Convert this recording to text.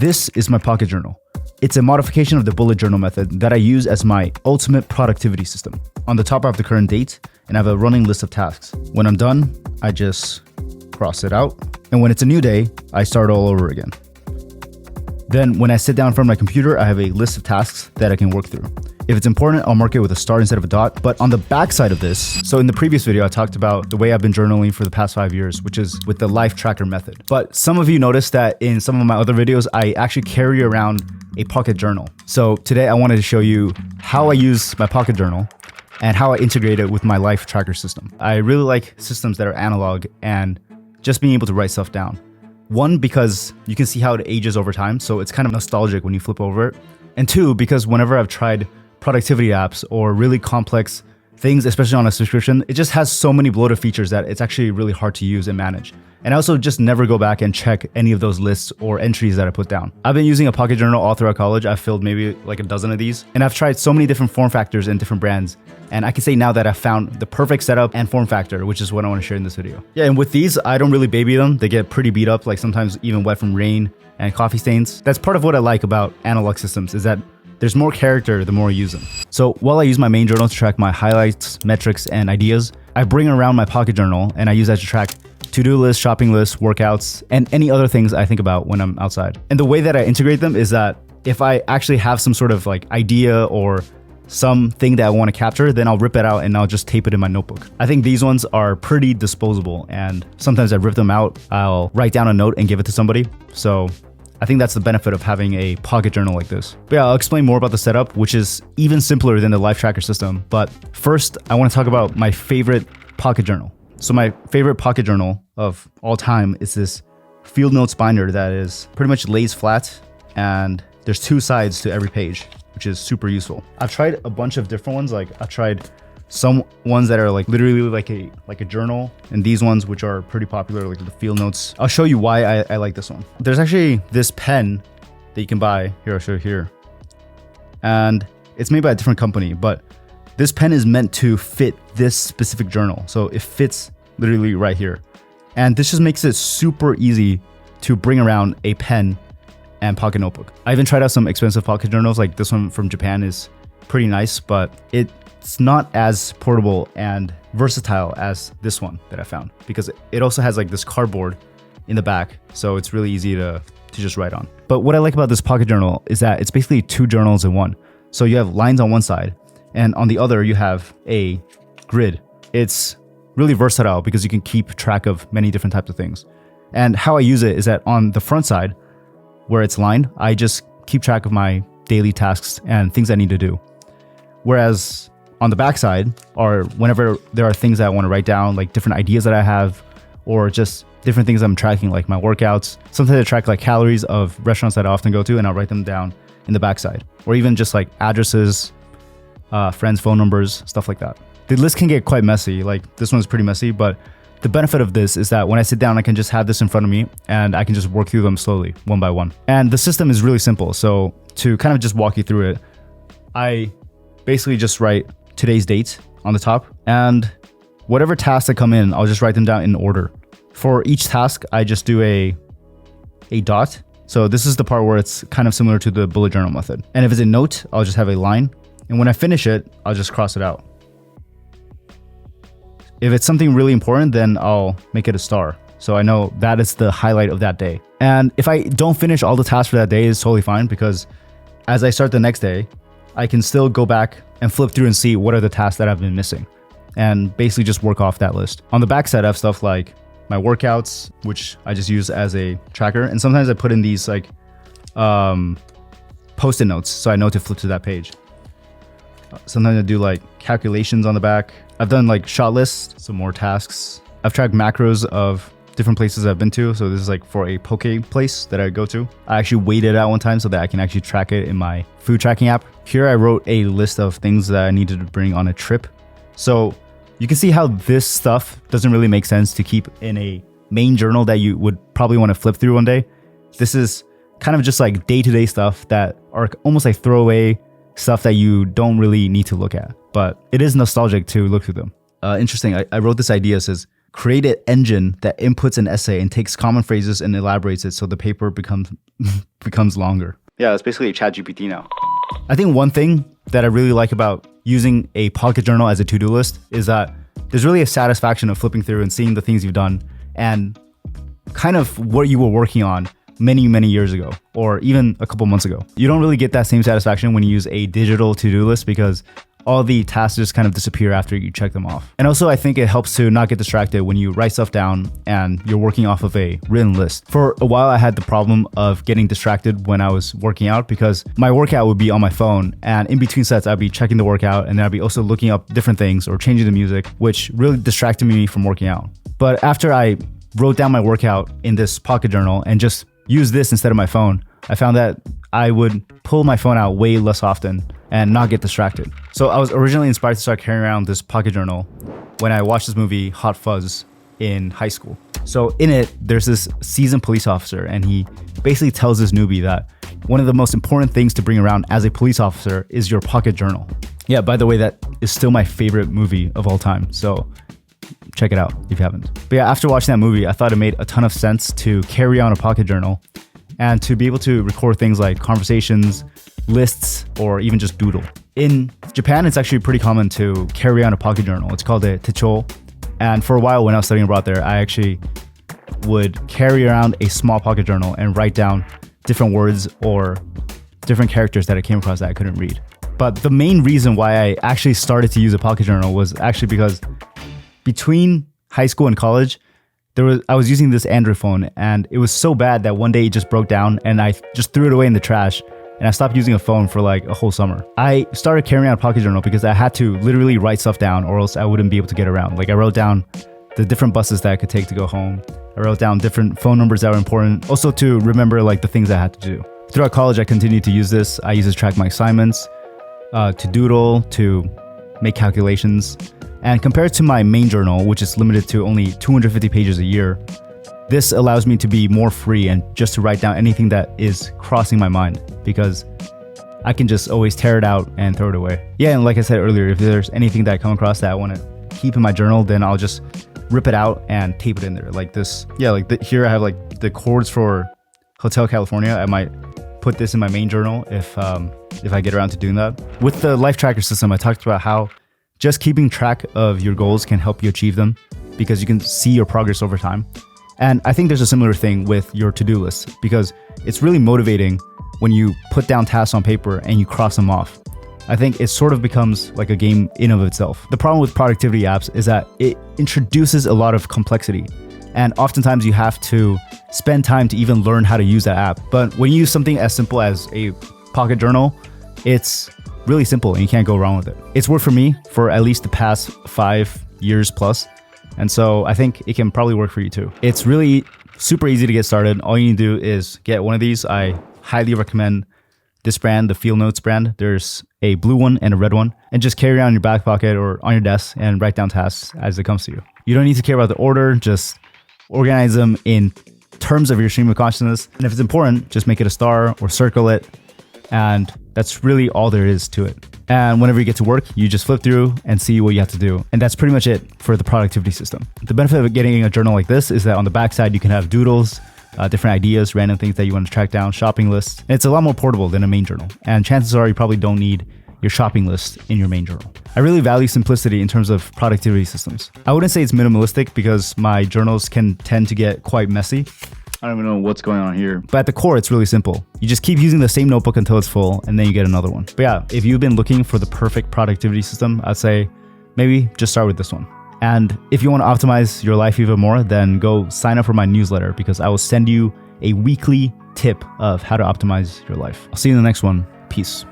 This is my pocket journal. It's a modification of the bullet journal method that I use as my ultimate productivity system. On the top I have the current date and I have a running list of tasks. When I'm done, I just cross it out. And when it's a new day, I start all over again. Then when I sit down in front of my computer, I have a list of tasks that I can work through. If it's important, I'll mark it with a star instead of a dot. But on the back side of this, so in the previous video, I talked about the way I've been journaling for the past 5 years, which is with the life tracker method. But some of you noticed that in some of my other videos, I actually carry around a pocket journal. So today I wanted to show you how I use my pocket journal and how I integrate it with my life tracker system. I really like systems that are analog and just being able to write stuff down. One, because you can see how it ages over time, so it's kind of nostalgic when you flip over it. And two, because whenever I've tried productivity apps or really complex things, especially on a subscription, it just has so many bloated features that it's actually really hard to use and manage. And I also just never go back and check any of those lists or entries that I put down. I've been using a pocket journal all throughout college. I've filled maybe like a dozen of these, and I've tried so many different form factors and different brands. And I can say now that I've found the perfect setup and form factor, which is what I want to share in this video. Yeah, and with these, I don't really baby them. They get pretty beat up, like sometimes even wet from rain and coffee stains. That's part of what I like about analog systems, is that there's more character the more you use them. So while I use my main journal to track my highlights, metrics, and ideas, I bring around my pocket journal and I use that to track to-do lists, shopping lists, workouts, and any other things I think about when I'm outside. And the way that I integrate them is that if I actually have some sort of like idea or something that I want to capture, then I'll rip it out and I'll just tape it in my notebook. I think these ones are pretty disposable, and sometimes I rip them out, I'll write down a note and give it to somebody. So I think that's the benefit of having a pocket journal like this. But yeah, I'll explain more about the setup, which is even simpler than the life tracker system. But first, I want to talk about my favorite pocket journal. So my favorite pocket journal of all time is this Field Notes binder that is pretty much lays flat, and there's two sides to every page, which is super useful. I've tried a bunch of different ones. Like I've tried some ones that are like literally like a journal, and these ones which are pretty popular, like the Field Notes. I'll show you why I like this one. There's actually this pen that you can buy. Here, I'll show you here. And it's made by a different company, but this pen is meant to fit this specific journal. So it fits literally right here. And this just makes it super easy to bring around a pen and pocket notebook. I even tried out some expensive pocket journals, like this one from Japan is pretty nice, but it's not as portable and versatile as this one that I found, because it also has like this cardboard in the back, so it's really easy to just write on. But what I like about this pocket journal is that it's basically two journals in one. So you have lines on one side, and on the other you have a grid. It's really versatile because you can keep track of many different types of things. And how I use it is that on the front side, where it's lined, I just keep track of my daily tasks and things I need to do. Whereas on the back side, or whenever there are things that I want to write down, like different ideas that I have, or just different things I'm tracking, like my workouts. Sometimes I track like calories of restaurants that I often go to, and I'll write them down in the backside. Or even just like addresses, friends' phone numbers, stuff like that. The list can get quite messy. Like this one's pretty messy, but the benefit of this is that when I sit down, I can just have this in front of me and I can just work through them slowly, one by one. And the system is really simple. So to kind of just walk you through it, I basically just write today's date on the top, and whatever tasks that come in, I'll just write them down in order. For each task, I just do a dot. So this is the part where it's kind of similar to the bullet journal method. And if it's a note, I'll just have a line. And when I finish it, I'll just cross it out. If it's something really important, then I'll make it a star, so I know that is the highlight of that day. And if I don't finish all the tasks for that day, it's totally fine, because as I start the next day, I can still go back and flip through and see what are the tasks that I've been missing, and basically just work off that list. On the back side, I have stuff like my workouts, which I just use as a tracker. And sometimes I put in these like post-it notes, so I know to flip to that page. Sometimes I do like calculations on the back. I've done like shot lists, some more tasks. I've tracked macros of different places I've been to. So this is like for a poke place that I go to. I actually weighed it out one time so that I can actually track it in my food tracking app. Here I wrote a list of things that I needed to bring on a trip. So you can see how this stuff doesn't really make sense to keep in a main journal that you would probably want to flip through one day. This is kind of just like day-to-day stuff that are almost like throwaway stuff that you don't really need to look at, but it is nostalgic to look through them. Interesting. I wrote this idea. It says, create an engine that inputs an essay and takes common phrases and elaborates it so the paper becomes longer. Yeah, it's basically a ChatGPT now. I think one thing that I really like about using a pocket journal as a to-do list is that there's really a satisfaction of flipping through and seeing the things you've done and kind of what you were working on many years ago, or even a couple months ago. You don't really get that same satisfaction when you use a digital to-do list because all the tasks just kind of disappear after you check them off. And also I think it helps to not get distracted when you write stuff down and you're working off of a written list. For a while I had the problem of getting distracted when I was working out because my workout would be on my phone, and in between sets I'd be checking the workout and then I'd be also looking up different things or changing the music, which really distracted me from working out. But after I wrote down my workout in this pocket journal and just used this instead of my phone, I found that I would pull my phone out way less often and not get distracted. So I was originally inspired to start carrying around this pocket journal when I watched this movie Hot Fuzz in high school. So in it, there's this seasoned police officer, and he basically tells this newbie that one of the most important things to bring around as a police officer is your pocket journal. Yeah, by the way, that is still my favorite movie of all time. So check it out if you haven't. But yeah, after watching that movie, I thought it made a ton of sense to carry on a pocket journal and to be able to record things like conversations, lists, or even just doodle. In Japan, it's actually pretty common to carry on a pocket journal. It's called a techo. And for a while when I was studying abroad there, I actually would carry around a small pocket journal and write down different words or different characters that I came across that I couldn't read. But the main reason why I actually started to use a pocket journal was actually because between high school and college, I was using this Android phone, and it was so bad that one day it just broke down and I just threw it away in the trash, and I stopped using a phone for like a whole summer. I started carrying out a pocket journal because I had to literally write stuff down or else I wouldn't be able to get around. Like I wrote down the different buses that I could take to go home. I wrote down different phone numbers that were important, also to remember like the things I had to do. Throughout college, I continued to use this. I use it to track my assignments, to doodle, to make calculations. And compared to my main journal, which is limited to only 250 pages a year, this allows me to be more free and just to write down anything that is crossing my mind because I can just always tear it out and throw it away. Yeah, and like I said earlier, if there's anything that I come across that I want to keep in my journal, then I'll just rip it out and tape it in there. Like this, yeah, like here I have like the chords for Hotel California. I might put this in my main journal if I get around to doing that. With the life tracker system, I talked about how just keeping track of your goals can help you achieve them because you can see your progress over time. And I think there's a similar thing with your to-do list because it's really motivating when you put down tasks on paper and you cross them off. I think it sort of becomes like a game in of itself. The problem with productivity apps is that it introduces a lot of complexity, and oftentimes you have to spend time to even learn how to use that app. But when you use something as simple as a pocket journal, it's really simple and you can't go wrong with it. It's worked for me for at least the past 5 years plus. And so I think it can probably work for you too. It's really super easy to get started. All you need to do is get one of these. I highly recommend this brand, the Feel Notes brand. There's a blue one and a red one, and just carry it on your back pocket or on your desk and write down tasks as it comes to you. You don't need to care about the order, just organize them in terms of your stream of consciousness. And if it's important, just make it a star or circle it. And that's really all there is to it. And whenever you get to work, you just flip through and see what you have to do. And that's pretty much it for the productivity system. The benefit of getting a journal like this is that on the backside, you can have doodles, different ideas, random things that you want to track down, shopping lists. And it's a lot more portable than a main journal. And chances are you probably don't need your shopping list in your main journal. I really value simplicity in terms of productivity systems. I wouldn't say it's minimalistic because my journals can tend to get quite messy. I don't even know what's going on here. But at the core, it's really simple. You just keep using the same notebook until it's full, and then you get another one. But yeah, if you've been looking for the perfect productivity system, I'd say maybe just start with this one. And if you want to optimize your life even more, then go sign up for my newsletter because I will send you a weekly tip of how to optimize your life. I'll see you in the next one. Peace.